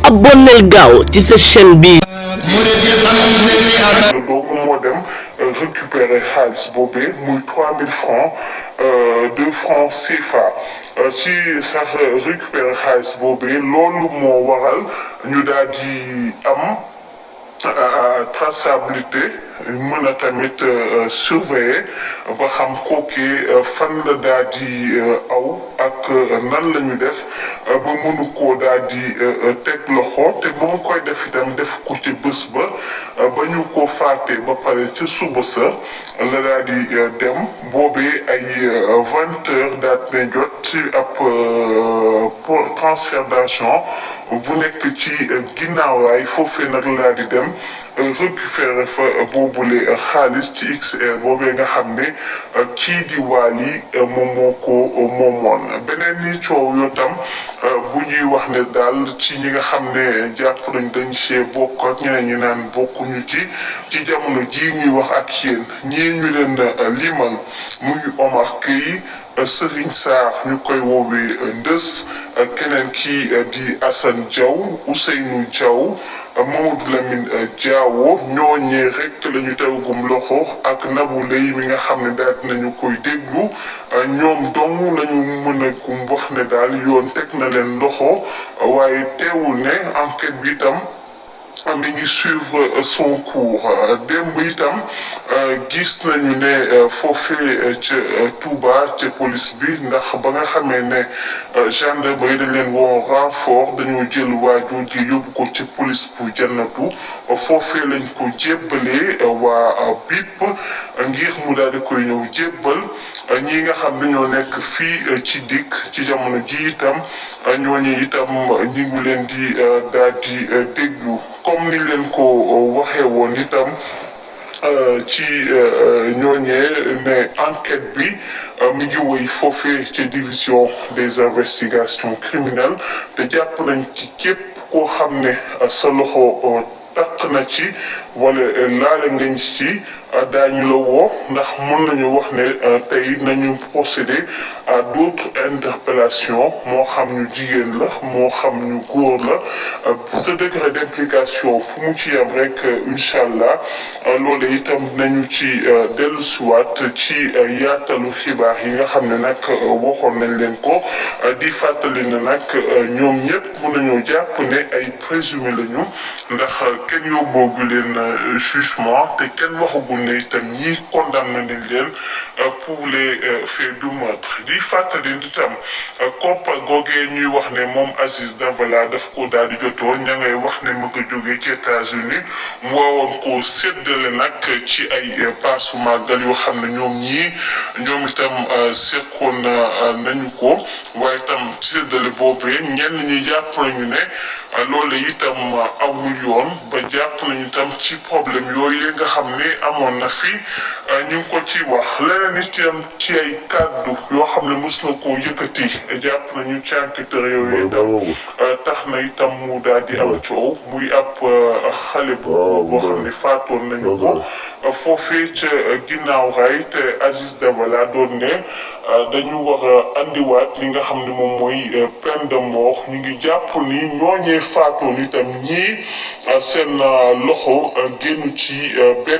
abonneel gaaw ci sa chaîne bi. donc moo dem récupérer xaalis boobee muy 3000 francs 2 francs CFA si sax récupérer xaalis boobee loolu moo waral ñu daal di am traçabilité mën a tamit surveiller ba xam kookee fan la daal di aw ak nan la ñu def ba mënu koo daal di teg loxo te ba mu koy def itam def ko ci bés ba ñu ko faatee ba pare ci suba sa la daal di dem boobee ay 20 heures daal di jot ci ab transfert d'argent bu nekk ci ginnaawaay foofee nag la daal di dem récupérer fa boobule xaalis ci XR boobee nga xam ne kii di Wally moom moo ko moomoon. beneen ni coow yoo tam bu ñuy wax ne daal ci ñi nga xam ne jàpp nañ dañ see bokk ak ñeneen ñi naan bokkuñu ci jamono ji ñuy wax ak yéen ñii ñu leen limal muy Omar Gueye Serigne Sarr ñu koy woowee Ndës keneen kii di Assane Diaw Ousseynou Diaw Mamadou Lamine Diawo ñooñee rek la ñu tawagum loxo ak Nabou Leye mi nga xam ne daal dinañu koy déglu ñoom dong lañu mën a wax ne daal yoon teg na leen loxo waaye teewul ne enquête bi itam mi ngi suivre son cours démb itam gis nañu ne foofee ca Touba ca police bi ndax ba nga xamee ne gendarmerie dañ leen woo renfort dañoo jël waajur ji yóbbu ko ci police bu Jannatu foofee lañ ko jébbalee waa BIP ngir mu daal di koy ñëw jébbal ñi nga xam ne ñoo nekk fii ci dikk ci jamono ji itam ñooñu itam ñi ngi leen di daal di déglu comme ni leen ko waxee woon itam ci ñooñee ne enquête bi mi ngi woy foofee ci division des investigations criminelles te jàpp nañ ci képp koo xam ne sa loxo takk na ci wala laale ngañ ci daañu la woo ndax mën nañu wax ne tey nañu procéder à d'autres interpellations moo xam ñu jigéen la moo xam ñu góor la ce degré d'implication fu mu ci yam rek incha allah loolu itam nañu ci dellusiwaat ci yaatalu xibaar yi nga xam ne nag waxoon nañ leen ko di fàttali ne nag ñoom ñëpp mën nañoo jàpp ne ay présumé lañu ndax kenn yóbboogu leen jugement te kenn waxagul ne itam ñii condamné nañ leen pour les faits du meurtre di fàttali itam koppar googee ñuy wax ne moom Aziz Dabala daf ko daal di jotoon ña ngay wax ne mu ko jógee ci États-Unis mu waawoon koo séddale nag ci ay paasu màggal yoo xam ne ñoom itam seqoon nañu ko waaye itam séddale boobee ñenn ñi jàpp nañu ne loolu itam amul yoon ba jàpp nañu itam ci problème yooyu nga xam ne amoon na fi ñu ngi ko ci wax leneen itam ci ay kàddu yoo xam ne mos na koo yëkkati jàpp nañu ci enquêteur yooyu itam tax na itam mu daal di am coow muy ab xale boo xam ne faatoon nañu ko foofee ca ginnaaw raay te Aziz Dabala doon ne dañu war a andiwaat li nga xam ne moom mooy peine de mort ñu ngi jàpp ni ñooñee faatoon itam ñii seen loxo génn ci benn